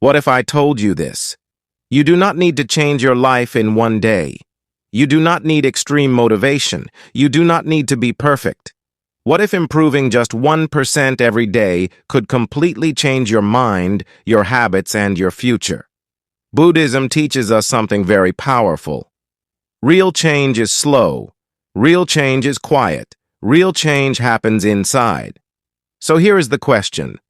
What if I told you this? You do not need to change your life in one day. You do not need extreme motivation. You do not need to be perfect. What if improving just 1% every day could completely change your mind, your habits, and your future? Buddhism teaches us something very powerful. Real change is slow. Real change is quiet. Real change happens inside. So here is the question.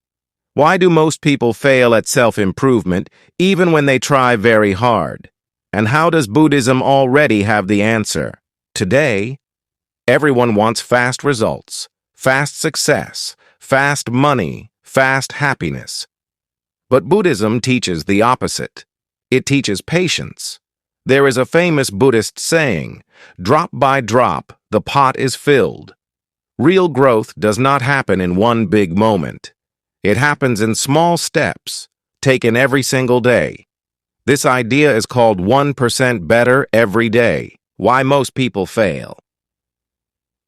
Why do most people fail at self-improvement even when they try very hard? And how does Buddhism already have the answer? Today, everyone wants fast results, fast success, fast money, fast happiness. But Buddhism teaches the opposite. It teaches patience. There is a famous Buddhist saying, "Drop by drop, the pot is filled." Real growth does not happen in one big moment. It happens in small steps, taken every single day. This idea is called 1% better every day. Why most people fail?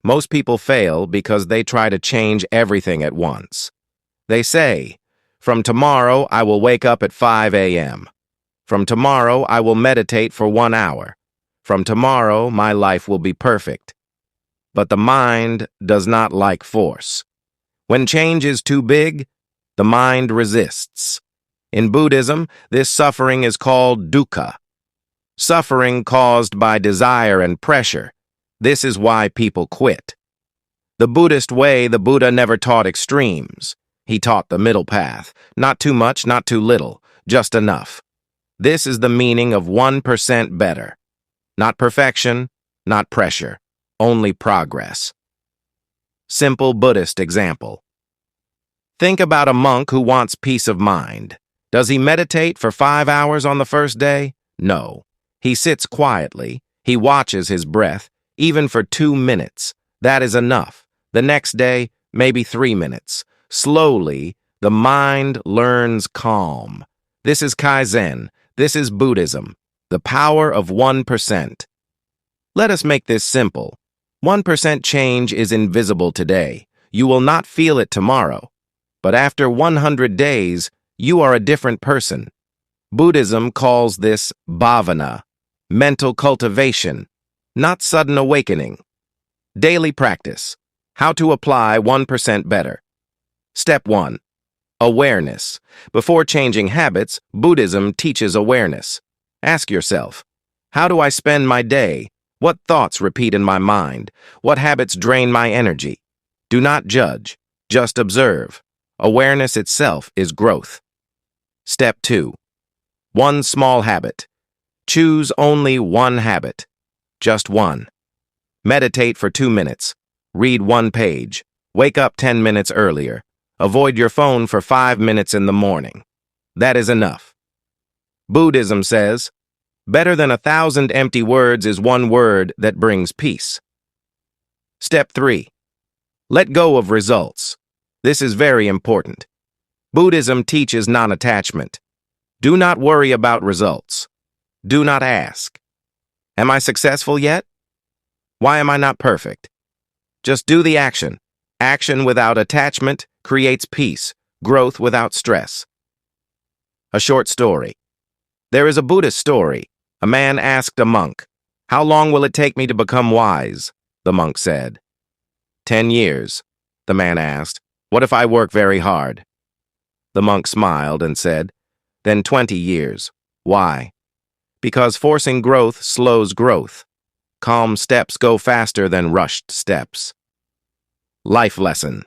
Most people fail because they try to change everything at once. They say, "From tomorrow, I will wake up at 5 a.m. From tomorrow, I will meditate for 1 hour. From tomorrow, my life will be perfect." But the mind does not like force. When change is too big, the mind resists. In Buddhism, this suffering is called dukkha. Suffering caused by desire and pressure. This is why people quit. The Buddhist way, the Buddha never taught extremes. He taught the middle path. Not too much, not too little, just enough. This is the meaning of 1% better. Not perfection, not pressure, only progress. Simple Buddhist example. Think about a monk who wants peace of mind. Does he meditate for 5 hours on the first day? No. He sits quietly. He watches his breath, even for 2 minutes. That is enough. The next day, maybe 3 minutes. Slowly, the mind learns calm. This is Kaizen. This is Buddhism. The power of 1%. Let us make this simple. 1% change is invisible today. You will not feel it tomorrow. But after 100 days, you are a different person. Buddhism calls this bhavana, mental cultivation, not sudden awakening. Daily practice. How to apply 1% better. Step 1. Awareness. Before changing habits, Buddhism teaches awareness. Ask yourself, how do I spend my day? What thoughts repeat in my mind? What habits drain my energy? Do not judge, just observe. Awareness itself is growth. Step 2. One small habit. Choose only one habit. Just one. Meditate for 2 minutes. Read 1 page. Wake up 10 minutes earlier. Avoid your phone for 5 minutes in the morning. That is enough. Buddhism says, better than 1,000 empty words is one word that brings peace. Step 3. Let go of results. This is very important. Buddhism teaches non-attachment. Do not worry about results. Do not ask, am I successful yet? Why am I not perfect? Just do the action. Action without attachment creates peace, growth without stress. A short story. There is a Buddhist story. A man asked a monk, "How long will it take me to become wise?" The monk said, 10 years. The man asked, "What if I work very hard?" The monk smiled and said, "Then 20 years. Why?" Because forcing growth slows growth. Calm steps go faster than rushed steps. Life lesson.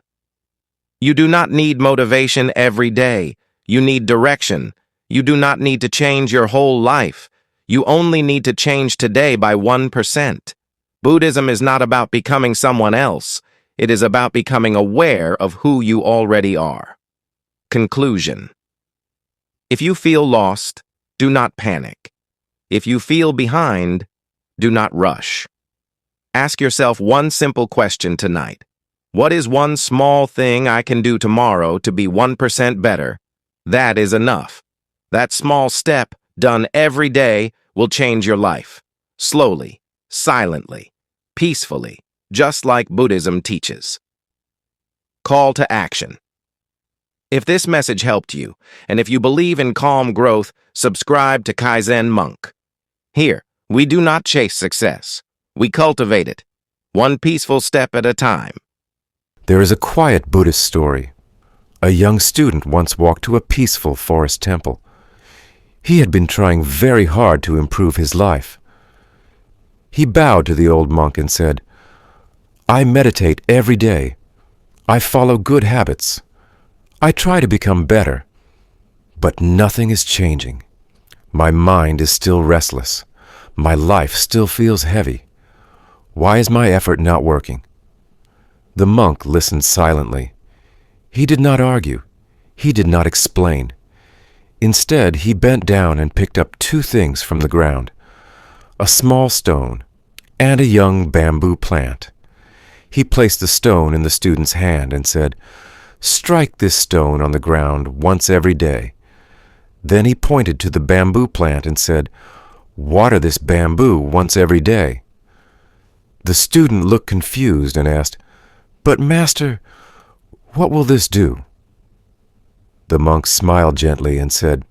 You do not need motivation every day. You need direction. You do not need to change your whole life. You only need to change today by 1%. Buddhism is not about becoming someone else. It is about becoming aware of who you already are. Conclusion. If you feel lost, do not panic. If you feel behind, do not rush. Ask yourself one simple question tonight. What is one small thing I can do tomorrow to be 1% better? That is enough. That small step, done every day, will change your life. Slowly, silently, peacefully, just like Buddhism teaches. Call to action. If this message helped you, and if you believe in calm growth, subscribe to Kaizen Monk. Here, we do not chase success. We cultivate it, one peaceful step at a time. There is a quiet Buddhist story. A young student once walked to a peaceful forest temple. He had been trying very hard to improve his life. He bowed to the old monk and said, "I meditate every day. I follow good habits. I try to become better. But nothing is changing. My mind is still restless. My life still feels heavy. Why is my effort not working?" The monk listened silently. He did not argue. He did not explain. Instead, he bent down and picked up two things from the ground: a small stone and a young bamboo plant. He placed the stone in the student's hand and said, "Strike this stone on the ground once every day." Then he pointed to the bamboo plant and said, "Water this bamboo once every day." The student looked confused and asked, "But Master, what will this do?" The monk smiled gently and said,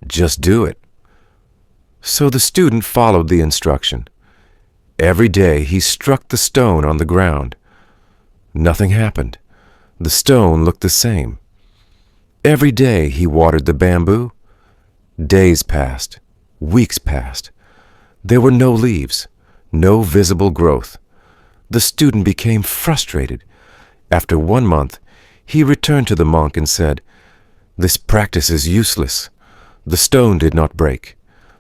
"Just do it." So the student followed the instruction. Every day he struck the stone on the ground. Nothing happened. The stone looked the same. Every day he watered the bamboo. Days passed. Weeks passed. There were no leaves, no visible growth. The student became frustrated. After 1 month, he returned to the monk and said, "This practice is useless. The stone did not break.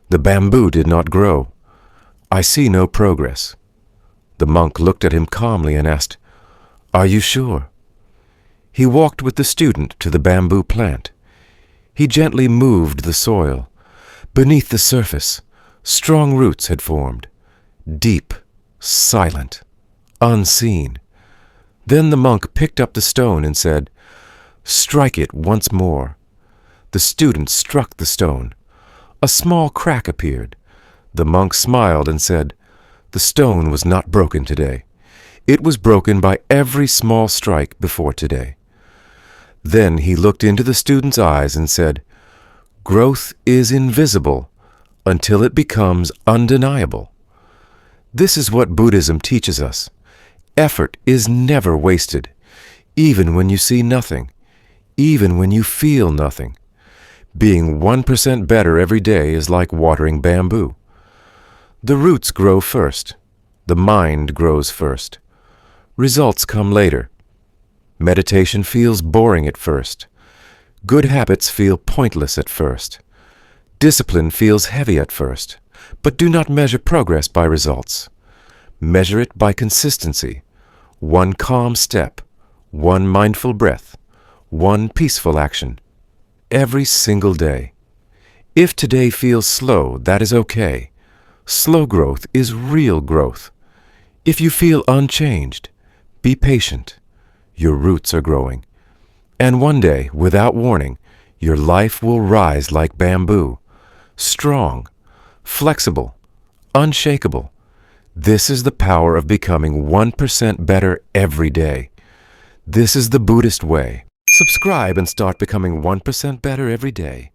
The bamboo did not grow. I see no progress." The monk looked at him calmly and asked, "Are you sure?" He walked with the student to the bamboo plant. He gently moved the soil. Beneath the surface, strong roots had formed, deep, silent, unseen. Then the monk picked up the stone and said, "Strike it once more." The student struck the stone. A small crack appeared. The monk smiled and said, "The stone was not broken today. It was broken by every small strike before today." Then he looked into the student's eyes and said, "Growth is invisible until it becomes undeniable." This is what Buddhism teaches us. Effort is never wasted, even when you see nothing, even when you feel nothing. Being 1% better every day is like watering bamboo. The roots grow first. The mind grows first. Results come later. Meditation feels boring at first. Good habits feel pointless at first. Discipline feels heavy at first. But do not measure progress by results. Measure it by consistency. One calm step, one mindful breath, one peaceful action. Every single day. If today feels slow, that is okay. Slow growth is real growth. If you feel unchanged, be patient. Your roots are growing. And one day, without warning, your life will rise like bamboo. Strong, flexible, unshakable. This is the power of becoming 1% better every day. This is the Buddhist way. Subscribe and start becoming 1% better every day.